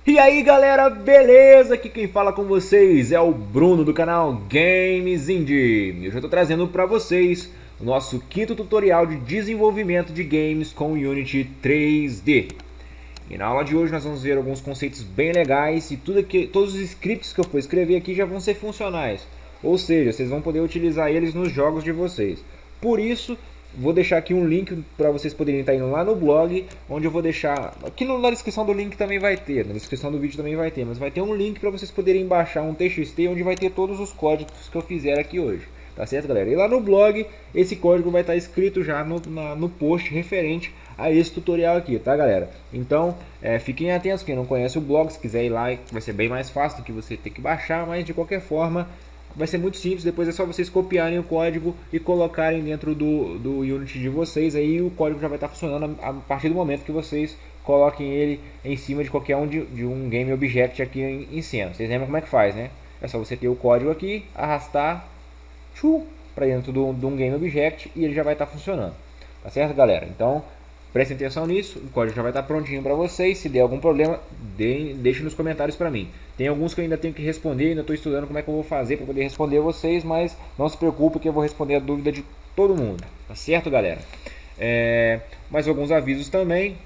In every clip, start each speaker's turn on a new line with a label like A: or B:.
A: E aí galera, beleza? Aqui quem fala com vocês é o Bruno do canal Games Indie. Eu já estou trazendo para vocês o nosso quinto tutorial de desenvolvimento de games com Unity 3D. E na aula de hoje nós vamos ver alguns conceitos bem legais e todos os scripts que eu for escrever aqui já vão ser funcionais. Ou seja, vocês vão poder utilizar eles nos jogos de vocês. Por isso, vou deixar aqui um link para vocês poderem estar indo lá no blog, onde eu vou deixar, aqui na descrição do link também vai ter, na descrição do vídeo também vai ter, mas vai ter um link para vocês poderem baixar um TXT onde vai ter todos os códigos que eu fizer aqui hoje. Tá certo, galera? E lá no blog, esse código vai estar escrito já no post referente a esse tutorial aqui, tá, galera? Então, fiquem atentos, quem não conhece o blog, se quiser ir lá, vai ser bem mais fácil do que você ter que baixar, mas de qualquer forma, vai ser muito simples. Depois é só vocês copiarem o código e colocarem dentro do Unity de vocês. Aí o código já vai estar funcionando a partir do momento que vocês coloquem ele em cima de qualquer um de um Game Object aqui em cena. Vocês lembram como é que faz, né? É só você ter o código aqui, arrastar para dentro de um Game Object e ele já vai estar funcionando. Tá certo, galera? Então, prestem atenção nisso, o código já vai estar prontinho para vocês. Se der algum problema, deixe nos comentários para mim. Tem alguns que eu ainda tenho que responder, ainda estou estudando como é que eu vou fazer para poder responder a vocês, mas não se preocupe que eu vou responder a dúvida de todo mundo. Tá certo, galera? Mais alguns avisos também.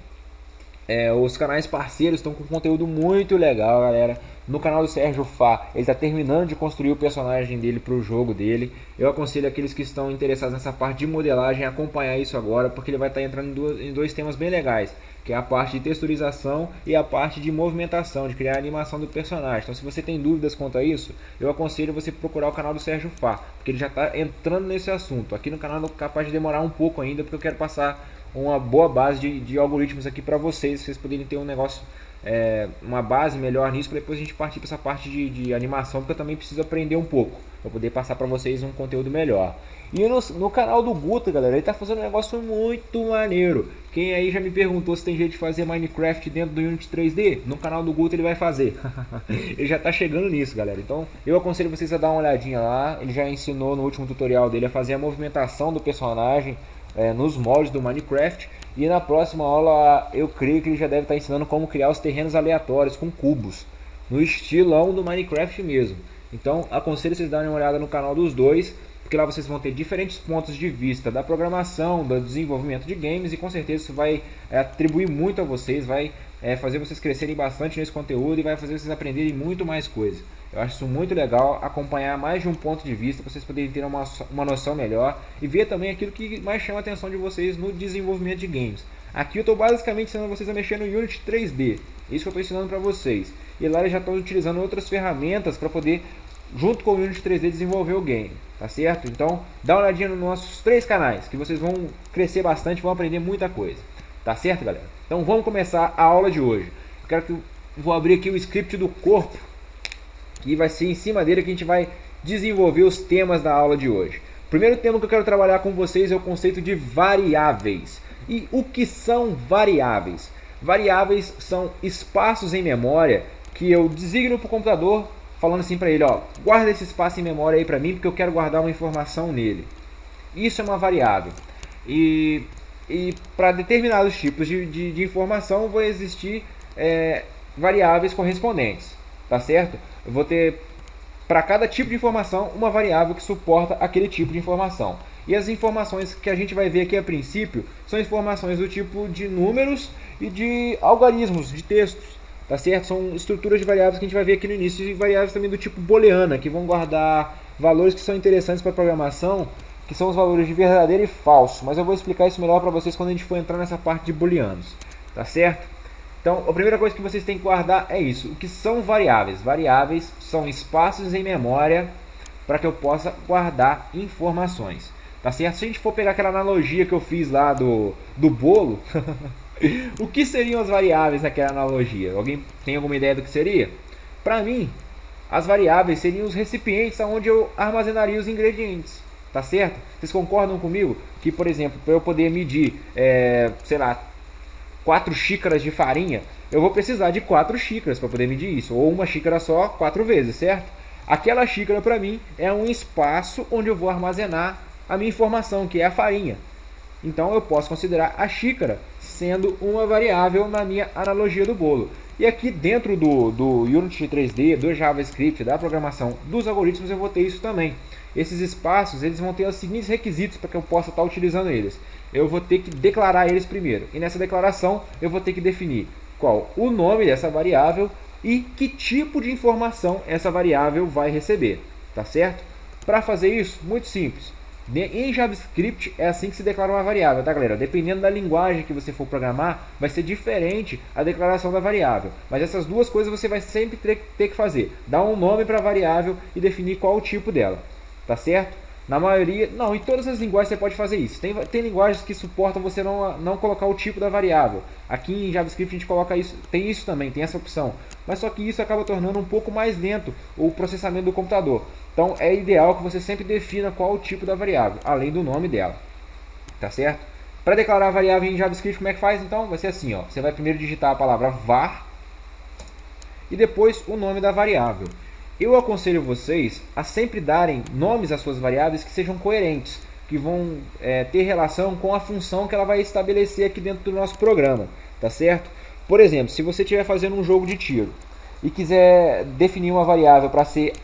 A: Os canais parceiros estão com conteúdo muito legal, galera. No canal do Sérgio Fá, ele está terminando de construir o personagem dele para o jogo dele. Eu aconselho aqueles que estão interessados nessa parte de modelagem a acompanhar isso agora, porque ele vai estar entrando em dois temas bem legais, que é a parte de texturização e a parte de movimentação, de criar a animação do personagem. Então, se você tem dúvidas quanto a isso, eu aconselho você procurar o canal do Sérgio Fá, porque ele já está entrando nesse assunto. Aqui no canal é capaz de demorar um pouco ainda, porque eu quero passar uma boa base de algoritmos aqui para vocês poderem ter um negócio, uma base melhor nisso, para depois a gente partir para essa parte de animação, porque eu também preciso aprender um pouco para poder passar para vocês um conteúdo melhor. E no canal do Guta, galera, ele tá fazendo um negócio muito maneiro. Quem aí já me perguntou se tem jeito de fazer Minecraft dentro do Unity 3D? No canal do Guta ele vai fazer. Ele já tá chegando nisso, galera. Então eu aconselho vocês a dar uma olhadinha lá. Ele já ensinou no último tutorial dele a fazer a movimentação do personagem nos moldes do Minecraft. E na próxima aula eu creio que ele já deve estar ensinando como criar os terrenos aleatórios com cubos, no estilão do Minecraft mesmo. Então aconselho vocês darem uma olhada no canal dos dois, porque lá vocês vão ter diferentes pontos de vista da programação, do desenvolvimento de games, e com certeza isso vai atribuir muito a vocês, vai fazer vocês crescerem bastante nesse conteúdo e vai fazer vocês aprenderem muito mais coisas. Eu acho isso muito legal, acompanhar mais de um ponto de vista, para vocês poderem ter uma noção melhor e ver também aquilo que mais chama a atenção de vocês no desenvolvimento de games. Aqui eu estou basicamente ensinando vocês a mexer no Unity 3D, isso que eu estou ensinando para vocês. E lá eles já estão utilizando outras ferramentas para poder, junto com o Unity 3D, desenvolver o game, tá certo? Então dá uma olhadinha nos nossos 3 canais, que vocês vão crescer bastante, vão aprender muita coisa, tá certo, galera? Então vamos começar a aula de hoje. Vou abrir aqui o script do corpo, e vai ser em cima dele que a gente vai desenvolver os temas da aula de hoje. O primeiro tema que eu quero trabalhar com vocês é o conceito de variáveis. E o que são variáveis? Variáveis são espaços em memória que eu designo para o computador, falando assim para ele, ó, guarda esse espaço em memória aí para mim, porque eu quero guardar uma informação nele. Isso é uma variável. E para determinados tipos de informação vão existir variáveis correspondentes, tá certo? Eu vou ter para cada tipo de informação uma variável que suporta aquele tipo de informação. E as informações que a gente vai ver aqui a princípio são informações do tipo de números e de algarismos de textos, tá certo? São estruturas de variáveis que a gente vai ver aqui no início, e variáveis também do tipo booleana, que vão guardar valores que são interessantes para a programação, que são os valores de verdadeiro e falso. Mas eu vou explicar isso melhor para vocês quando a gente for entrar nessa parte de booleanos, tá certo? Então, a primeira coisa que vocês têm que guardar é isso. O que são variáveis? Variáveis são espaços em memória para que eu possa guardar informações, tá certo? Se a gente for pegar aquela analogia que eu fiz lá do bolo, o que seriam as variáveis naquela analogia? Alguém tem alguma ideia do que seria? Para mim, as variáveis seriam os recipientes onde eu armazenaria os ingredientes, tá certo? Vocês concordam comigo que, por exemplo, para eu poder medir, sei lá, 4 xícaras de farinha, eu vou precisar de 4 xícaras para poder medir isso, ou uma xícara só 4 vezes, certo? Aquela xícara para mim é um espaço onde eu vou armazenar a minha informação, que é a farinha. Então eu posso considerar a xícara sendo uma variável na minha analogia do bolo. E aqui dentro do Unity 3D, do JavaScript, da programação dos algoritmos, eu vou ter isso também. Esses espaços, eles vão ter os seguintes requisitos para que eu possa estar utilizando eles. Eu vou ter que declarar eles primeiro. E nessa declaração, eu vou ter que definir qual o nome dessa variável e que tipo de informação essa variável vai receber. Tá certo? Para fazer isso, muito simples. Em JavaScript é assim que se declara uma variável, tá galera? Dependendo da linguagem que você for programar, vai ser diferente a declaração da variável. Mas essas duas coisas você vai sempre ter que fazer. Dar um nome para a variável e definir qual o tipo dela, tá certo? Na maioria, não, em todas as linguagens você pode fazer isso. Tem linguagens que suportam você não colocar o tipo da variável. Aqui em JavaScript a gente coloca isso, tem isso também, tem essa opção. Mas só que isso acaba tornando um pouco mais lento o processamento do computador. Então é ideal que você sempre defina qual o tipo da variável, além do nome dela. Tá certo? Para declarar a variável em JavaScript, como é que faz então? Vai ser assim, ó. Você vai primeiro digitar a palavra var e depois o nome da variável. Eu aconselho vocês a sempre darem nomes às suas variáveis que sejam coerentes, que vão ter relação com a função que ela vai estabelecer aqui dentro do nosso programa, tá certo? Por exemplo, se você estiver fazendo um jogo de tiro e quiser definir uma variável para ser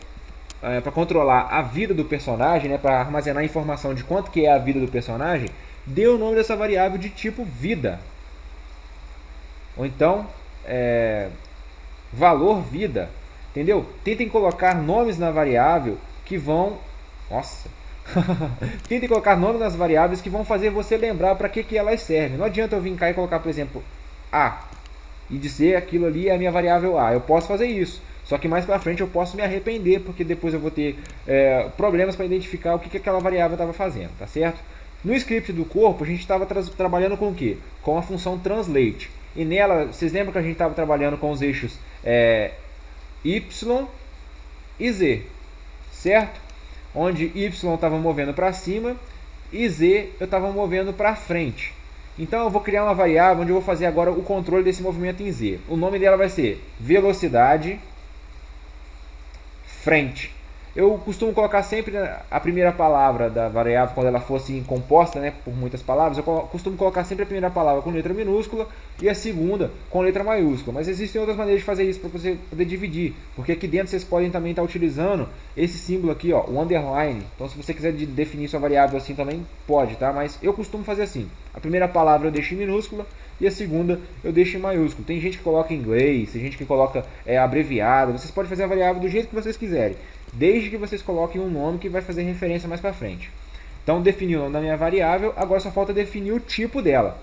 A: para controlar a vida do personagem, né, para armazenar informação de quanto que é a vida do personagem, dê o nome dessa variável de tipo vida. Ou então, valor vida. Entendeu? Tentem colocar nomes na variável que vão... Nossa! Tentem colocar nomes nas variáveis que vão fazer você lembrar para que elas servem. Não adianta eu vir cá e colocar, por exemplo, A. E dizer aquilo ali é a minha variável A. Eu posso fazer isso. Só que mais para frente eu posso me arrepender, porque depois eu vou ter problemas para identificar o que aquela variável estava fazendo, tá certo? No script do corpo a gente estava trabalhando com o quê? Com a função translate. E nela, vocês lembram que a gente estava trabalhando com os eixos Y e Z, certo? Onde Y estava movendo para cima e Z eu estava movendo para frente. Então eu vou criar uma variável onde eu vou fazer agora o controle desse movimento em Z. O nome dela vai ser velocidade frente. Eu costumo colocar sempre a primeira palavra da variável, quando ela for assim composta, né, por muitas palavras, eu costumo colocar sempre a primeira palavra com letra minúscula e a segunda com letra maiúscula. Mas existem outras maneiras de fazer isso para você poder dividir, porque aqui dentro vocês podem também estar utilizando esse símbolo aqui, ó, o underline. Então se você quiser definir sua variável assim também pode, tá? Mas eu costumo fazer assim. A primeira palavra eu deixo em minúscula e a segunda eu deixo em maiúsculo. Tem gente que coloca em inglês, tem gente que coloca abreviado. Vocês podem fazer a variável do jeito que vocês quiserem, desde que vocês coloquem um nome que vai fazer referência mais para frente. Então defini o nome da minha variável, agora só falta definir o tipo dela.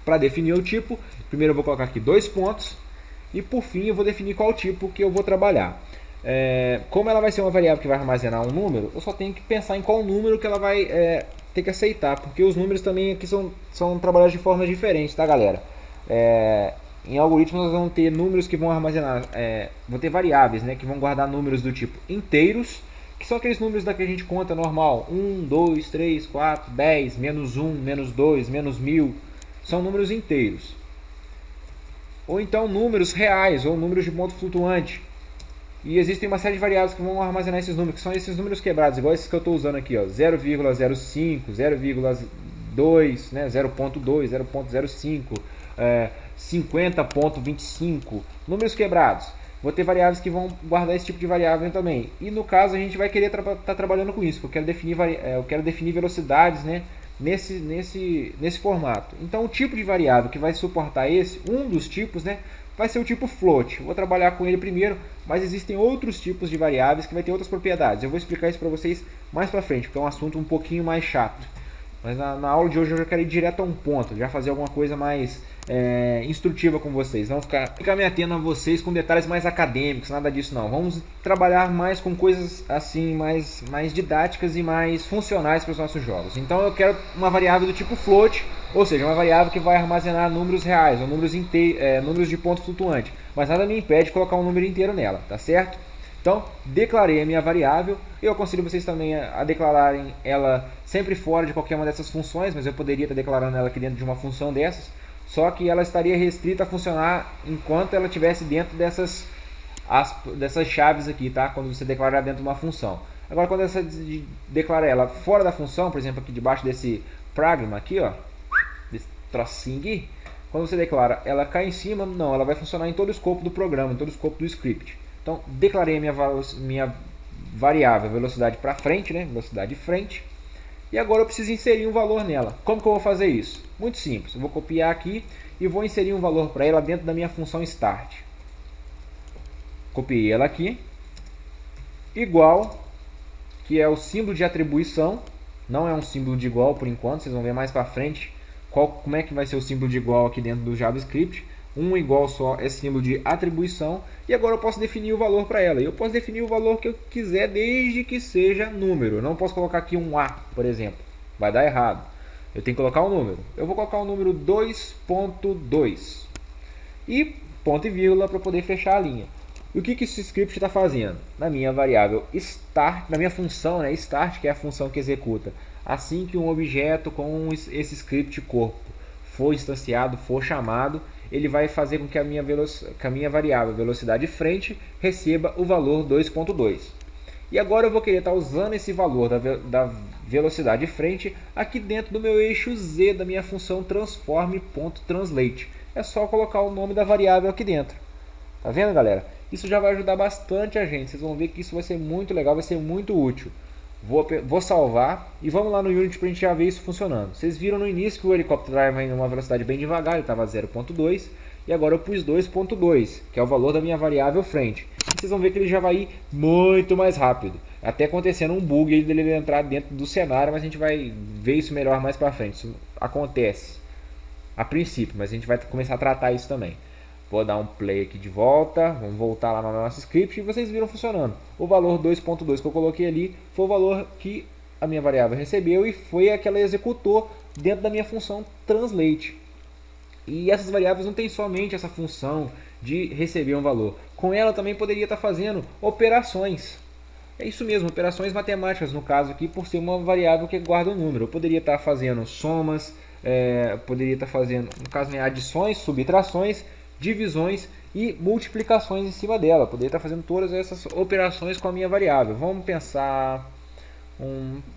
A: Para definir o tipo, primeiro eu vou colocar aqui 2 pontos e por fim eu vou definir qual tipo que eu vou trabalhar. Como ela vai ser uma variável que vai armazenar um número, eu só tenho que pensar em qual número que ela vai ter que aceitar, porque os números também aqui são trabalhados de formas diferentes, tá galera? Em algoritmos nós vamos ter números que vão armazenar, vão ter variáveis, né, que vão guardar números do tipo inteiros, que são aqueles números da que a gente conta normal, 1, 2, 3, 4, 10, menos 1, menos 2, menos 1000, são números inteiros. Ou então números reais, ou números de ponto flutuante. E existem uma série de variáveis que vão armazenar esses números, que são esses números quebrados, igual esses que eu estou usando aqui, 0,05, 0,2, né, 0,2, 0,05, 50,25, números quebrados. Vou ter variáveis que vão guardar esse tipo de variável também. E no caso a gente vai querer estar trabalhando com isso, porque eu quero definir velocidades, né, nesse formato. Então o tipo de variável que vai suportar um dos tipos, né, vai ser o tipo float. Vou trabalhar com ele primeiro, mas existem outros tipos de variáveis que vai ter outras propriedades. Eu vou explicar isso para vocês mais para frente, porque é um assunto um pouquinho mais chato. Mas na aula de hoje eu já quero ir direto a um ponto, já fazer alguma coisa mais instrutiva com vocês. Não ficar me atendo a vocês com detalhes mais acadêmicos, nada disso não. Vamos trabalhar mais com coisas assim, mais didáticas e mais funcionais para os nossos jogos. Então eu quero uma variável do tipo float, ou seja, uma variável que vai armazenar números reais, ou números de ponto flutuante. Mas nada me impede de colocar um número inteiro nela, tá certo? Então, declarei a minha variável. Eu aconselho vocês também a declararem ela sempre fora de qualquer uma dessas funções, mas eu poderia estar declarando ela aqui dentro de uma função dessas, só que ela estaria restrita a funcionar enquanto ela estivesse dentro dessas chaves aqui, tá? Quando você declarar dentro de uma função. Agora, quando você declara ela fora da função, por exemplo, aqui debaixo desse pragma aqui, ó, desse trocinho aqui, Quando você declara ela cá em cima, não, ela vai funcionar em todo o escopo do programa, em todo o escopo do script. Então, declarei a minha variável velocidade para frente, né? Velocidade de frente. E agora eu preciso inserir um valor nela. Como que eu vou fazer isso? Muito simples. Eu vou copiar aqui e vou inserir um valor para ela dentro da minha função start. Copiei ela aqui. Igual, que é o símbolo de atribuição. Não é um símbolo de igual por enquanto. Vocês vão ver mais para frente como é que vai ser o símbolo de igual aqui dentro do JavaScript. Um igual só é símbolo de atribuição. E agora eu posso definir o valor para ela. Eu posso definir o valor que eu quiser, desde que seja número. Eu não posso colocar aqui um A, por exemplo. Vai dar errado. Eu tenho que colocar um número. Eu vou colocar o número 2.2. E ponto e vírgula para poder fechar a linha. E o que esse script está fazendo? Na minha variável start, na minha função, né, start, que é a função que executa assim que um objeto com esse script corpo for instanciado, for chamado, ele vai fazer com que a minha variável velocidade de frente receba o valor 2.2. E agora eu vou querer estar usando esse valor da velocidade de frente aqui dentro do meu eixo Z da minha função transform.translate. É só colocar o nome da variável aqui dentro. Tá vendo, galera? Isso já vai ajudar bastante a gente. Vocês vão ver que isso vai ser muito legal, vai ser muito útil. Vou salvar e vamos lá no Unity para a gente já ver isso funcionando. Vocês viram no início que o helicóptero vai em uma velocidade bem devagar, ele estava 0.2 e agora eu pus 2.2, que é o valor da minha variável frente. E vocês vão ver que ele já vai ir muito mais rápido. Até acontecendo um bug dele entrar dentro do cenário, mas a gente vai ver isso melhor mais para frente. Isso acontece a princípio, mas a gente vai começar a tratar isso também. Vou dar um play aqui de volta, vamos voltar lá no nosso script e vocês viram funcionando. O valor 2.2 que eu coloquei ali foi o valor que a minha variável recebeu e foi a que ela executou dentro da minha função translate. E essas variáveis não tem somente essa função de receber um valor. Com ela também poderia estar fazendo operações. É isso mesmo, operações matemáticas no caso aqui, por ser uma variável que guarda um número. Eu poderia estar fazendo somas, poderia estar fazendo, no caso, adições, subtrações, divisões e multiplicações em cima dela. Poderia estar fazendo todas essas operações com a minha variável. Vamos pensar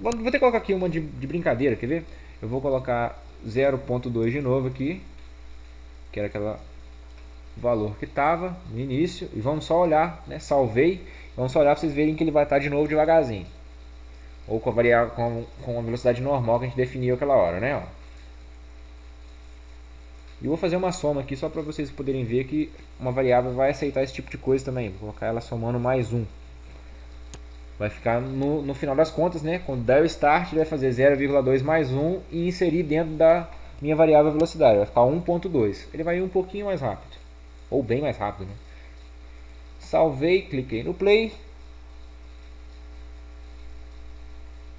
A: vou ter que colocar aqui uma de brincadeira, quer ver? Eu vou colocar 0.2 de novo aqui, que era aquele valor que estava no início, e vamos só olhar, né? Salvei, vamos só olhar para vocês verem que ele vai estar de novo devagarzinho, ou com a variável com a velocidade normal que a gente definiu aquela hora, né? Ó. E vou fazer uma soma aqui só para vocês poderem ver que uma variável vai aceitar esse tipo de coisa também. Vou colocar ela somando mais 1. Vai ficar no final das contas, né? Quando der o start, ele vai fazer 0,2 mais 1 e inserir dentro da minha variável velocidade. Vai ficar 1.2. Ele vai ir um pouquinho mais rápido. Ou bem mais rápido, né? Salvei, cliquei no play.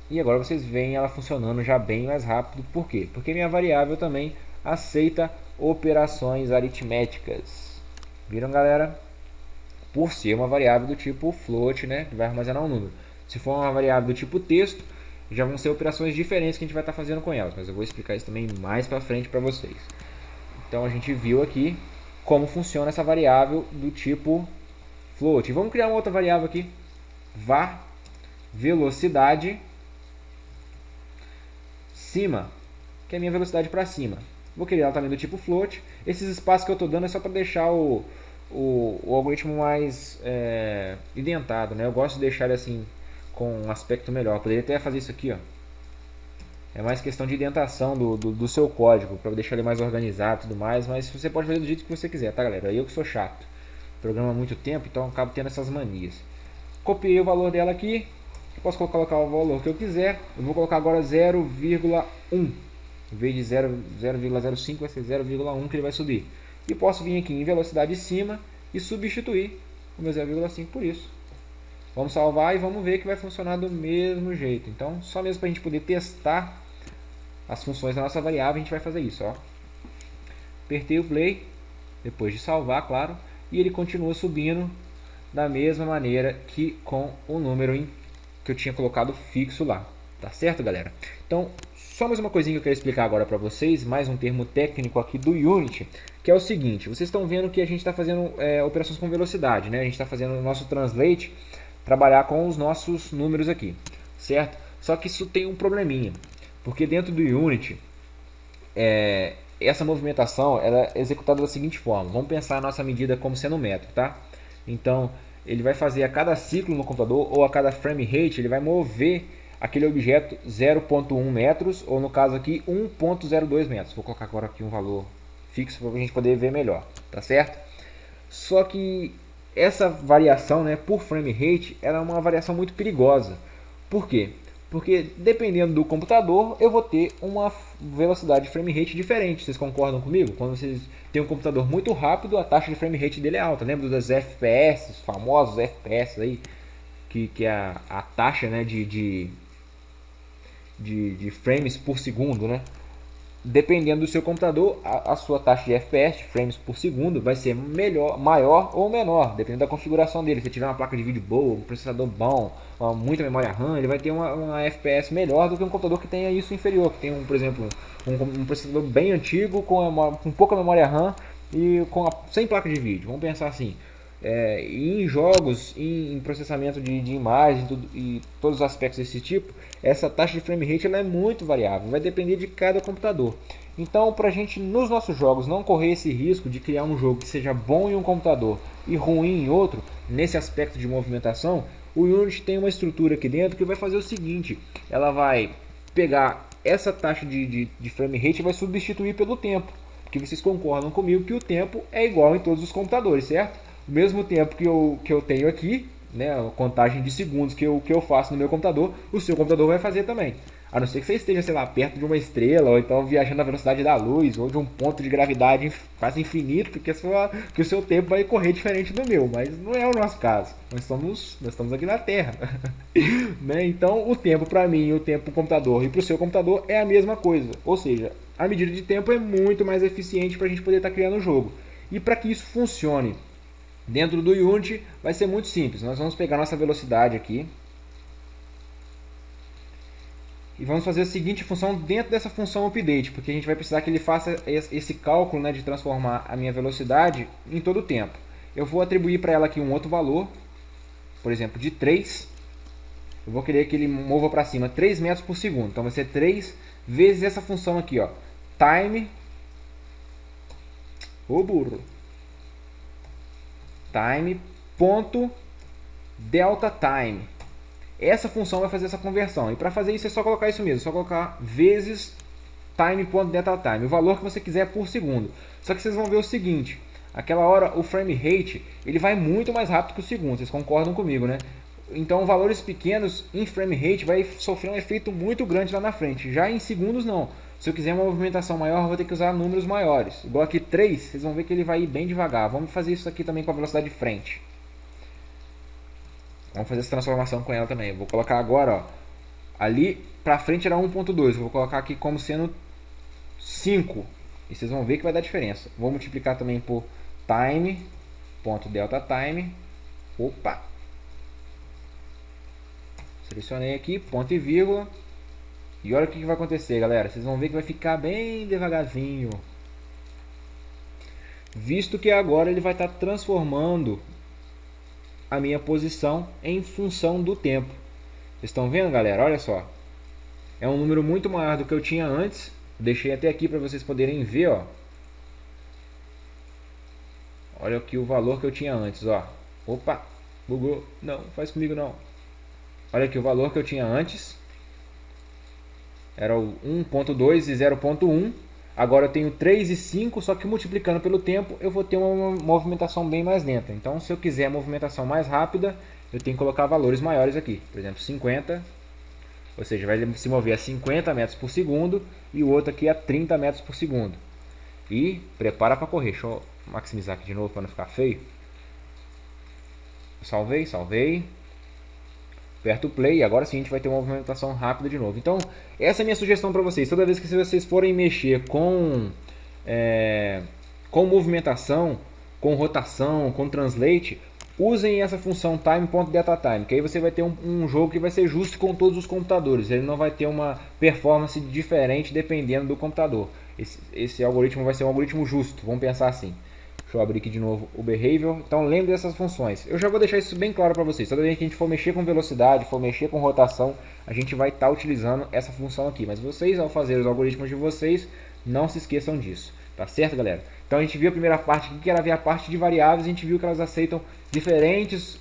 A: E agora vocês veem ela funcionando já bem mais rápido. Por quê? Porque minha variável também aceita operações aritméticas. Viram, galera? Por ser uma variável do tipo float, né, que vai armazenar um número. Se for uma variável do tipo texto, já vão ser operações diferentes que a gente vai estar fazendo com elas, mas eu vou explicar isso também mais para frente para vocês. Então a gente viu aqui como funciona essa variável do tipo float. E vamos criar uma outra variável aqui, var velocidade cima, que é a minha velocidade para cima. Vou criar ela também do tipo float. Esses espaços que eu estou dando é só para deixar o algoritmo mais identado, né? Eu gosto de deixar ele assim com um aspecto melhor. Eu poderia até fazer isso aqui, ó. É mais questão de indentação do seu código, para deixar ele mais organizado e tudo mais, mas você pode fazer do jeito que você quiser, tá, galera? Eu que sou chato. Programa há muito tempo, então eu acabo tendo essas manias. Copiei o valor dela aqui. Posso colocar o valor que eu quiser. Eu vou colocar agora 0,1. Em vez de 0,05 vai ser 0,1 que ele vai subir. E posso vir aqui em velocidade de cima e substituir o meu 0,5 por isso. Vamos salvar e vamos ver que vai funcionar do mesmo jeito. Então, só mesmo para a gente poder testar as funções da nossa variável, a gente vai fazer isso. Ó. Apertei o play, depois de salvar, claro, e ele continua subindo da mesma maneira que com o número que eu tinha colocado fixo lá. Tá certo, galera? Então, só mais uma coisinha que eu quero explicar agora para vocês, mais um termo técnico aqui do Unity, que é o seguinte: vocês estão vendo que a gente está fazendo operações com velocidade, né? A gente está fazendo o nosso translate trabalhar com os nossos números aqui, certo? Só que isso tem um probleminha, porque dentro do Unity, essa movimentação ela é executada da seguinte forma. Vamos pensar a nossa medida como sendo um metro, tá? Então, ele vai fazer a cada ciclo no computador, ou a cada frame rate, ele vai mover aquele objeto 0,1 metros, ou no caso aqui 1,02 metros. Vou colocar agora aqui um valor fixo para a gente poder ver melhor, tá certo? Só que essa variação, né, por frame rate, ela é uma variação muito perigosa. Por quê? Porque dependendo do computador, eu vou ter uma velocidade de frame rate diferente. Vocês concordam comigo? Quando vocês têm um computador muito rápido, a taxa de frame rate dele é alta. Lembra dos FPS, os famosos FPS aí, que é a taxa, né, de frames por segundo, né? Dependendo do seu computador, a sua taxa de FPS, de frames por segundo, vai ser maior ou menor, dependendo da configuração dele. Se tiver uma placa de vídeo boa, um processador bom, muita memória RAM, ele vai ter uma FPS melhor do que um computador que tenha isso inferior, que tem, por exemplo, um processador bem antigo, com pouca memória RAM e sem placa de vídeo. Vamos pensar assim. Em jogos, em processamento de imagem e todos os aspectos desse tipo, essa taxa de frame rate ela é muito variável, vai depender de cada computador. Então, para a gente nos nossos jogos não correr esse risco de criar um jogo que seja bom em um computador e ruim em outro, nesse aspecto de movimentação, o Unity tem uma estrutura aqui dentro que vai fazer o seguinte: ela vai pegar essa taxa de frame rate e vai substituir pelo tempo, porque vocês concordam comigo que o tempo é igual em todos os computadores, certo? O mesmo tempo que eu tenho aqui, né, a contagem de segundos que eu faço no meu computador, o seu computador vai fazer também. A não ser que você esteja, sei lá, perto de uma estrela, ou então viajando na velocidade da luz, ou de um ponto de gravidade quase infinito, porque que o seu tempo vai correr diferente do meu, mas não é o nosso caso. Nós estamos aqui na Terra. Né? Então, o tempo para mim, o tempo para o computador e para o seu computador é a mesma coisa. Ou seja, a medida de tempo é muito mais eficiente para a gente poder estar criando o jogo. E para que isso funcione dentro do Unity, vai ser muito simples. Nós vamos pegar nossa velocidade aqui e vamos fazer a seguinte função dentro dessa função update, porque a gente vai precisar que ele faça esse cálculo, né, de transformar a minha velocidade em todo o tempo. Eu vou atribuir para ela aqui um outro valor, por exemplo, de 3. Eu vou querer que ele mova para cima 3 metros por segundo. Então vai ser 3 vezes essa função aqui, ó, time, time.delta time. Essa função vai fazer essa conversão. E para fazer isso é só colocar isso mesmo, só colocar vezes time.delta time, o valor que você quiser por segundo. Só que vocês vão ver o seguinte: aquela hora o frame rate ele vai muito mais rápido que o segundo. Vocês concordam comigo, né? Então valores pequenos em frame rate vai sofrer um efeito muito grande lá na frente. Já em segundos não. Se eu quiser uma movimentação maior, eu vou ter que usar números maiores. Igual aqui 3, vocês vão ver que ele vai ir bem devagar. Vamos fazer isso aqui também com a velocidade de frente. Vamos fazer essa transformação com ela também. Eu vou colocar agora, ó, ali pra frente era 1.2. Vou colocar aqui como sendo 5. E vocês vão ver que vai dar diferença. Vou multiplicar também por time.delta time. Opa! Selecionei aqui, ponto e vírgula. E olha o que vai acontecer, galera. Vocês vão ver que vai ficar bem devagarzinho. Visto que agora ele vai estar transformando a minha posição em função do tempo. Vocês estão vendo, galera? Olha só. É um número muito maior do que eu tinha antes. Deixei até aqui para vocês poderem ver, ó. Olha aqui o valor que eu tinha antes, ó. Opa, bugou. Não, faz comigo não. Olha aqui o valor que eu tinha antes. Era o 1.2 e 0.1. Agora eu tenho 3 e 5, só que multiplicando pelo tempo eu vou ter uma movimentação bem mais lenta. Então, se eu quiser a movimentação mais rápida, eu tenho que colocar valores maiores aqui. Por exemplo, 50, ou seja, vai se mover a 50 metros por segundo e o outro aqui a 30 metros por segundo. E prepara para correr. Deixa eu maximizar aqui de novo para não ficar feio. Salvei. Aperto o play e agora sim a gente vai ter uma movimentação rápida de novo. Então, essa é a minha sugestão para vocês. Toda vez que vocês forem mexer com movimentação, com rotação, com translate, usem essa função time.deltaTime, que aí você vai ter um jogo que vai ser justo com todos os computadores. Ele não vai ter uma performance diferente dependendo do computador. Esse algoritmo vai ser um algoritmo justo, vamos pensar assim. Deixa eu abrir aqui de novo o Behavior. Então lembre dessas funções. Eu já vou deixar isso bem claro para vocês. Toda vez que a gente for mexer com velocidade, for mexer com rotação, a gente vai estar utilizando essa função aqui. Mas vocês, ao fazer os algoritmos de vocês, Não se esqueçam disso, tá certo, galera? Então a gente viu a primeira parte aqui, que era ver a parte de variáveis. A gente viu que elas aceitam diferentes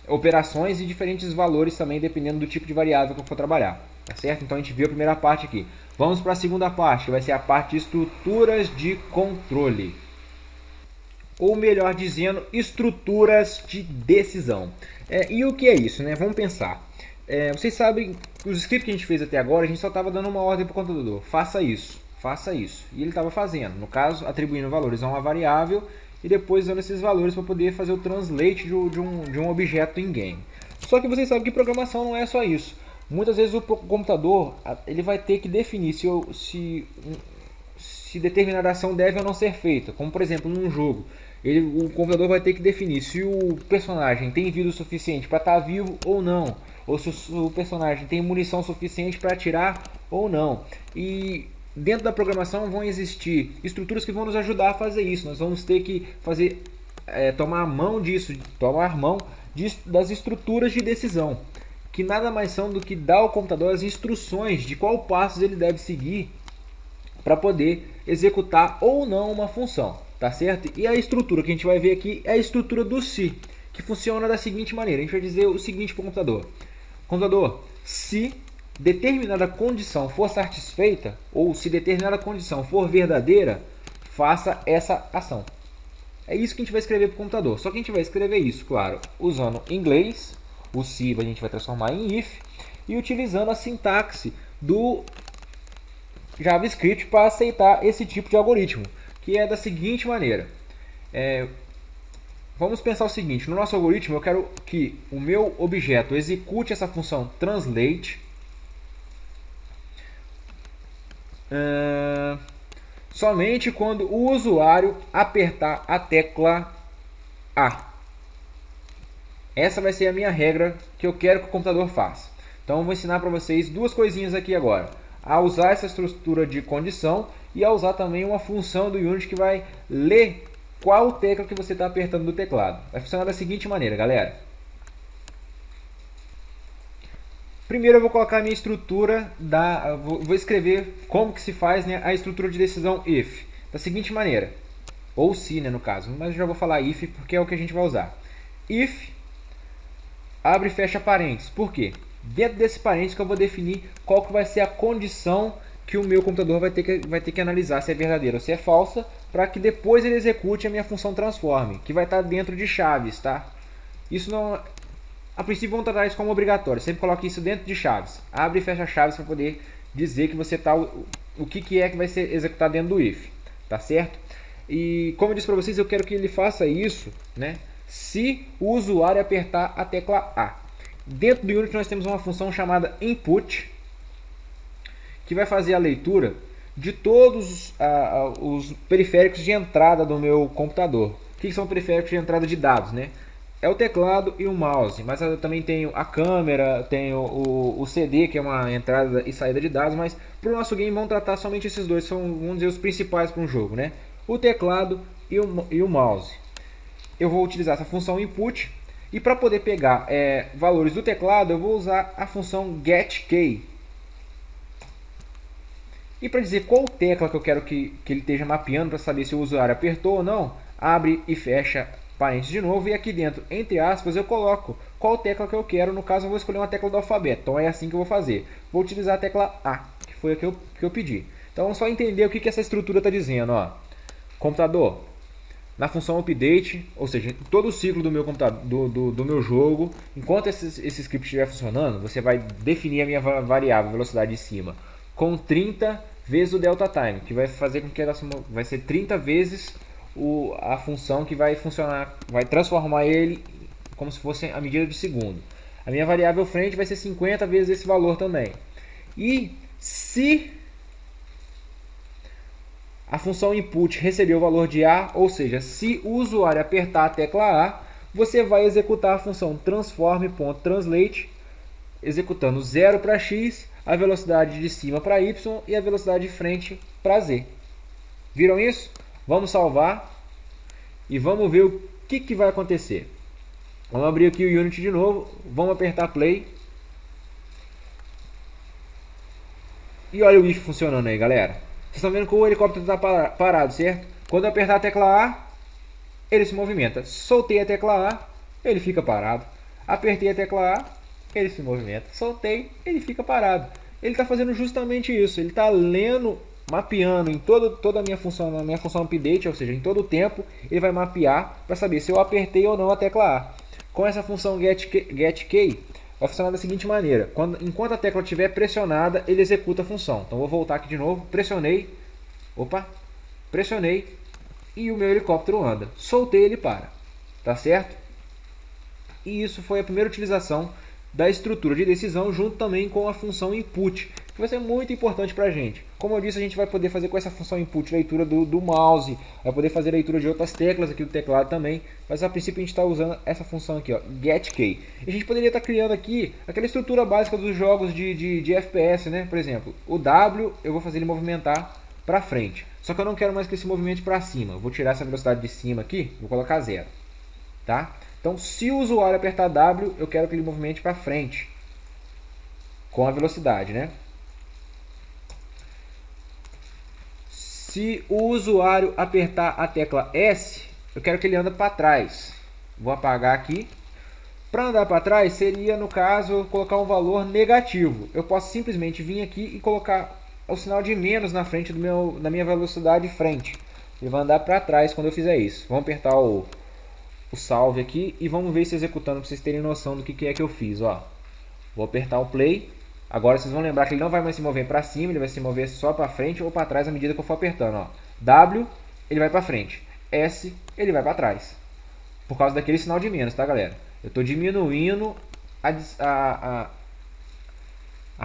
A: operações e diferentes valores também, dependendo do tipo de variável que eu for trabalhar, tá certo? Então a gente viu a primeira parte aqui. Vamos para a segunda parte, que vai ser a parte de estruturas de controle. Ou melhor dizendo, estruturas de decisão. E o que é isso, né? Vamos pensar. Vocês sabem, os scripts que a gente fez até agora, a gente só estava dando uma ordem para o computador. Faça isso, faça isso. E ele estava fazendo, no caso, atribuindo valores a uma variável e depois dando esses valores para poder fazer o translate de um objeto em game. Só que vocês sabem que programação não é só isso. Muitas vezes o computador ele vai ter que definir se determinada ação deve ou não ser feita. Como por exemplo num jogo, o computador vai ter que definir se o personagem tem vida o suficiente para estar vivo ou não, ou se o personagem tem munição suficiente para atirar ou não. E dentro da programação vão existir estruturas que vão nos ajudar a fazer isso. Nós vamos ter que tomar mão das estruturas de decisão, que nada mais são do que dar ao computador as instruções de qual passos ele deve seguir para poder executar ou não uma função, tá certo? E a estrutura que a gente vai ver aqui é a estrutura do se, que funciona da seguinte maneira. A gente vai dizer o seguinte para o computador: computador, se determinada condição for satisfeita, ou se determinada condição for verdadeira, faça essa ação. É isso que a gente vai escrever para o computador. Só que a gente vai escrever isso, claro, usando inglês. O se a gente vai transformar em if e utilizando a sintaxe do JavaScript para aceitar esse tipo de algoritmo, que é da seguinte maneira. Vamos pensar o seguinte: no nosso algoritmo eu quero que o meu objeto execute essa função translate somente quando o usuário apertar a tecla A. Essa vai ser a minha regra que eu quero que o computador faça. Então eu vou ensinar para vocês duas coisinhas aqui agora: a usar essa estrutura de condição e a usar também uma função do Unity que vai ler qual tecla que você está apertando do teclado. Vai funcionar da seguinte maneira, galera. Primeiro eu vou colocar a minha estrutura, vou escrever como que se faz, né, a estrutura de decisão if. Da seguinte maneira, ou se, né, no caso, mas eu já vou falar if porque é o que a gente vai usar. If, abre e fecha parênteses. Por quê? Dentro desse parênteses que eu vou definir qual que vai ser a condição que o meu computador vai ter que analisar se é verdadeira ou se é falsa, para que depois ele execute a minha função transform, que vai estar dentro de chaves, tá? Isso não... A princípio vão tratar isso como obrigatório. Sempre coloque isso dentro de chaves. Abre e fecha chaves para poder dizer que você está o que é que vai ser executado dentro do if, tá certo? E como eu disse para vocês, eu quero que ele faça isso, né, se o usuário apertar a tecla A. Dentro do Unity nós temos uma função chamada input, que vai fazer a leitura de todos os periféricos de entrada do meu computador. O que são periféricos de entrada de dados, né? É o teclado e o mouse, mas eu também tenho a câmera, tenho o CD, que é uma entrada e saída de dados, mas para o nosso game vamos tratar somente esses dois, são, vamos dizer, os principais para um jogo, né? O teclado e o mouse. Eu vou utilizar essa função input, e para poder pegar valores do teclado, eu vou usar a função getKey. E para dizer qual tecla que eu quero que ele esteja mapeando, para saber se o usuário apertou ou não, abre e fecha parênteses de novo, e aqui dentro, entre aspas, eu coloco qual tecla que eu quero. No caso eu vou escolher uma tecla do alfabeto, então é assim que eu vou fazer. Vou utilizar a tecla A, que foi a que eu pedi. Então vamos só entender o que essa estrutura está dizendo. Ó. Computador, na função update, ou seja, todo o ciclo do meu computador, do meu jogo, enquanto esse script estiver funcionando, você vai definir a minha variável velocidade de cima com 30 vezes o delta time, que vai fazer com que ela vai ser 30 vezes a função que vai funcionar, vai transformar ele como se fosse a medida de segundo. A minha variável frente vai ser 50 vezes esse valor também. E se a função input receber o valor de A, ou seja, se o usuário apertar a tecla A, você vai executar a função transform.translate, executando 0 para x, a velocidade de cima para y e a velocidade de frente para z. Viram isso? Vamos salvar e vamos ver o que vai acontecer. Vamos abrir aqui o Unity de novo, vamos apertar play. E olha o if funcionando aí, galera. Vocês estão vendo que o helicóptero está parado, certo? Quando eu apertar a tecla A, ele se movimenta. Soltei a tecla A, ele fica parado. Apertei a tecla A, ele se movimenta. Soltei, ele fica parado. Ele está fazendo justamente isso. Ele está lendo, mapeando em toda a minha função update, ou seja, em todo o tempo, ele vai mapear para saber se eu apertei ou não a tecla A. Com essa função getKey, vai funcionar da seguinte maneira: enquanto a tecla estiver pressionada, ele executa a função. Então vou voltar aqui de novo, pressionei, pressionei e o meu helicóptero anda. Soltei, ele para, tá certo? E isso foi a primeira utilização da estrutura de decisão junto também com a função input, que vai ser muito importante para a gente. Como eu disse, a gente vai poder fazer com essa função input leitura do mouse, vai poder fazer leitura de outras teclas aqui do teclado também, mas a princípio a gente está usando essa função aqui, ó, getKey. E a gente poderia estar criando aqui aquela estrutura básica dos jogos de FPS, né? Por exemplo, o W eu vou fazer ele movimentar para frente, só que eu não quero mais que esse movimente para cima. Eu vou tirar essa velocidade de cima aqui, vou colocar 0, tá? Então, se o usuário apertar W, eu quero que ele movimente para frente com a velocidade, né? Se o usuário apertar a tecla S, eu quero que ele ande para trás. Vou apagar aqui. Para andar para trás, seria, no caso, colocar um valor negativo. Eu posso simplesmente vir aqui e colocar o sinal de menos na frente da minha velocidade frente. Ele vai andar para trás quando eu fizer isso. Vamos apertar o salve aqui e vamos ver isso executando para vocês terem noção do que é que eu fiz, ó. Vou apertar o play. Agora vocês vão lembrar que ele não vai mais se mover para cima, ele vai se mover só para frente ou para trás à medida que eu for apertando, ó. W, ele vai para frente. S, ele vai para trás. Por causa daquele sinal de menos, tá, galera? Eu estou diminuindo a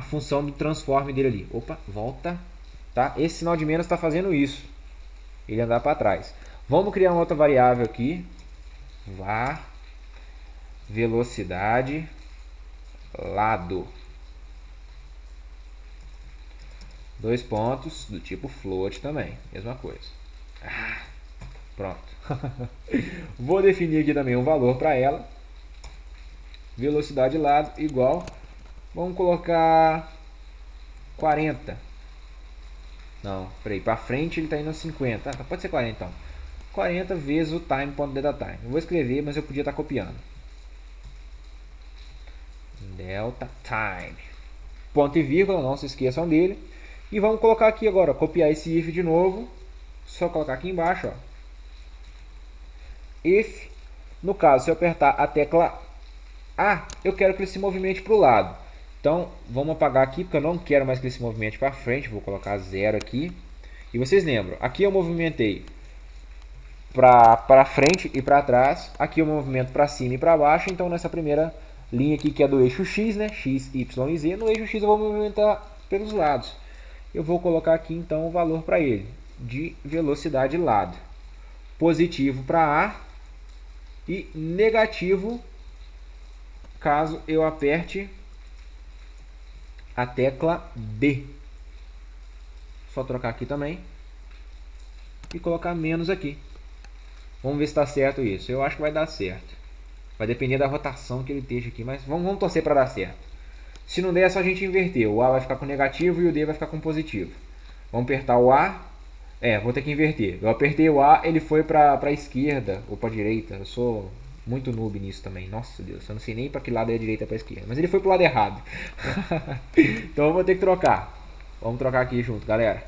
A: função do transform dele ali. Opa, volta, tá? Esse sinal de menos está fazendo isso. Ele andar para trás. Vamos criar uma outra variável aqui. Var velocidade lado, 2 pontos, do tipo float também, mesma coisa. Pronto. Vou definir aqui também um valor para ela. Velocidade lado igual, vamos colocar 40. Não, peraí, para frente ele está indo a 50. Pode ser 40 então. 40 vezes o time.DataTime. Eu vou escrever, mas eu podia estar copiando. Delta time. Ponto e vírgula, não se esqueçam dele. E vamos colocar aqui agora, copiar esse if de novo. Só colocar aqui embaixo, ó. If, no caso, se eu apertar a tecla A, eu quero que ele se movimente para o lado. Então, vamos apagar aqui, porque eu não quero mais que ele se movimente para frente. Vou colocar 0 aqui. E vocês lembram, aqui eu movimentei para frente e para trás. Aqui eu movimento para cima e para baixo. Então nessa primeira linha aqui, que é do eixo X, né? X, Y e Z. No eixo X eu vou movimentar pelos lados. Eu vou colocar aqui então o valor para ele de velocidade lado. Positivo para A e negativo caso eu aperte a tecla B. Só trocar aqui também e colocar menos aqui. Vamos ver se está certo isso. Eu acho que vai dar certo. Vai depender da rotação que ele esteja aqui, mas vamos torcer para dar certo. Se não der, é só a gente inverter. O A vai ficar com negativo e o D vai ficar com positivo. Vamos apertar o A. Vou ter que inverter. Eu apertei o A, ele foi para a esquerda ou para a direita. Eu sou muito noob nisso também. Nossa Deus, eu não sei nem para que lado é a direita ou para a esquerda. Mas ele foi para o lado errado. Então eu vou ter que trocar. Vamos trocar aqui junto, galera.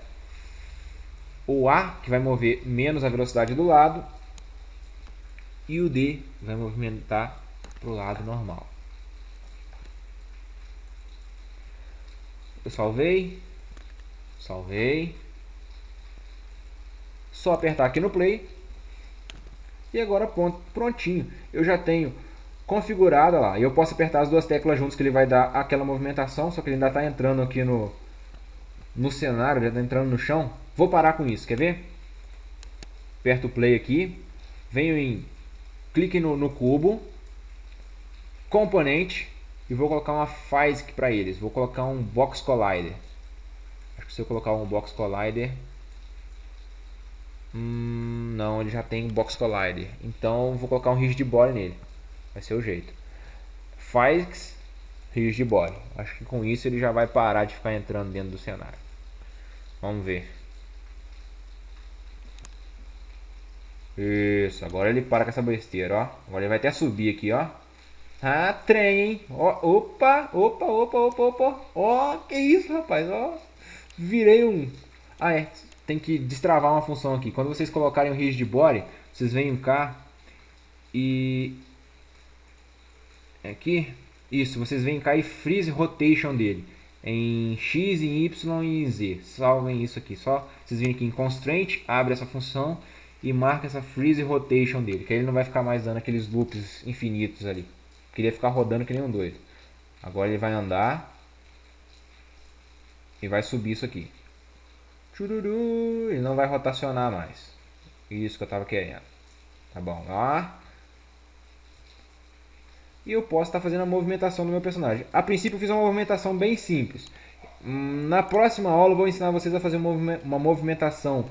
A: O A, que vai mover menos a velocidade do lado. E o D vai movimentar para o lado normal. Eu salvei. Só apertar aqui no play. E agora prontinho. Eu já tenho configurado lá. E eu posso apertar as duas teclas juntas que ele vai dar aquela movimentação. Só que ele ainda está entrando aqui no cenário. Já está entrando no chão. Vou parar com isso. Quer ver? Aperto o play aqui. Venho em... Clique no cubo. Componente. E vou colocar uma FASIC para eles. Vou colocar um Box Collider. Acho que se eu colocar um Box Collider... não, ele já tem um Box Collider. Então vou colocar um Rigid Body nele. Vai ser o jeito. FASIC, Rigid Body. Acho que com isso ele já vai parar de ficar entrando dentro do cenário. Vamos ver. Isso, agora ele para com essa besteira, ó. Agora ele vai até subir aqui, ó. Ah, trem, hein? Ó, opa, opa, opa, opa, opa. Ó, que isso, rapaz, ó. Virei um... Ah, é. Tem que destravar uma função aqui. Quando vocês colocarem o rigid body, vocês vêm cá e... Aqui. Isso, vocês vêm cá e freeze rotation dele. Em X, em Y e em Z. Salvem isso aqui. Só vocês vêm aqui em constraint, abre essa função e marca essa freeze rotation dele. Que aí ele não vai ficar mais dando aqueles loops infinitos ali. Queria ficar rodando que nem um doido. Agora ele vai andar e vai subir isso aqui. Chururu, ele não vai rotacionar mais. Isso que eu tava querendo. Tá bom, ó. E eu posso estar fazendo a movimentação do meu personagem. A princípio eu fiz uma movimentação bem simples. Na próxima aula eu vou ensinar vocês a fazer uma movimentação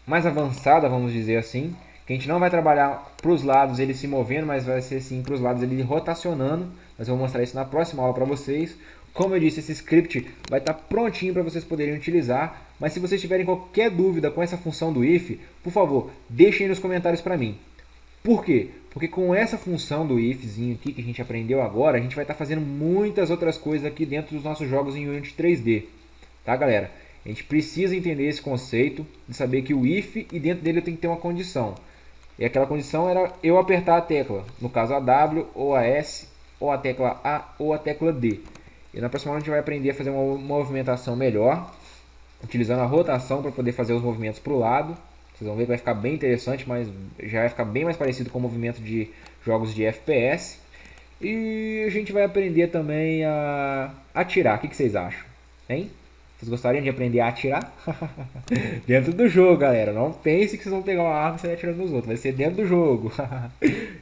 A: mais avançada, vamos dizer assim. Que a gente não vai trabalhar para os lados ele se movendo, mas vai ser sim para os lados ele rotacionando. Mas eu vou mostrar isso na próxima aula para vocês. Como eu disse, esse script vai estar prontinho para vocês poderem utilizar. Mas se vocês tiverem qualquer dúvida com essa função do if, por favor, deixem aí nos comentários para mim. Por quê? Porque com essa função do ifzinho aqui que a gente aprendeu agora, a gente vai estar fazendo muitas outras coisas aqui dentro dos nossos jogos em Unity 3D. Tá, galera? A gente precisa entender esse conceito de saber que o if e dentro dele tem que ter uma condição. E aquela condição era eu apertar a tecla, no caso a W ou a S, ou a tecla A ou a tecla D. E na próxima aula a gente vai aprender a fazer uma movimentação melhor, utilizando a rotação para poder fazer os movimentos para o lado. Vocês vão ver que vai ficar bem interessante, mas já vai ficar bem mais parecido com o movimento de jogos de FPS. E a gente vai aprender também a atirar. O que vocês acham? Hein? Vocês gostariam de aprender a atirar? Dentro do jogo, galera. Não pense que vocês vão pegar uma arma e sair atirando nos outros. Vai ser dentro do jogo.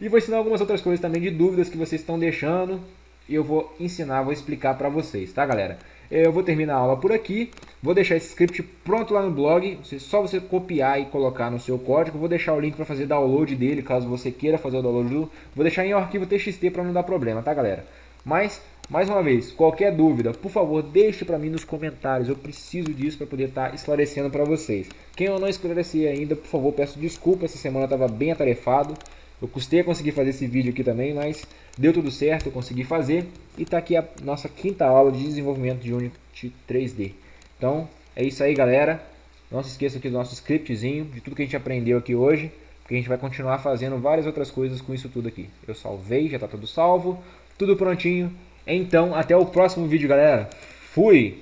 A: E vou ensinar algumas outras coisas também de dúvidas que vocês estão deixando. E eu vou ensinar, vou explicar pra vocês, tá, galera? Eu vou terminar a aula por aqui. Vou deixar esse script pronto lá no blog. Só você copiar e colocar no seu código. Vou deixar o link para fazer download dele, caso você queira fazer o download. Vou deixar em arquivo TXT para não dar problema, tá, galera? Mas, mais uma vez, qualquer dúvida, por favor, deixe para mim nos comentários. Eu preciso disso para poder estar esclarecendo para vocês. Quem eu não esclareci ainda, por favor, peço desculpa. Essa semana eu estava bem atarefado. Eu custei a conseguir fazer esse vídeo aqui também, mas deu tudo certo, eu consegui fazer. E tá aqui a nossa quinta aula de desenvolvimento de Unity 3D. Então, é isso aí, galera. Não se esqueça aqui do nosso scriptzinho, de tudo que a gente aprendeu aqui hoje, porque a gente vai continuar fazendo várias outras coisas com isso tudo aqui. Eu salvei, já tá tudo salvo, tudo prontinho. Então, até o próximo vídeo, galera. Fui!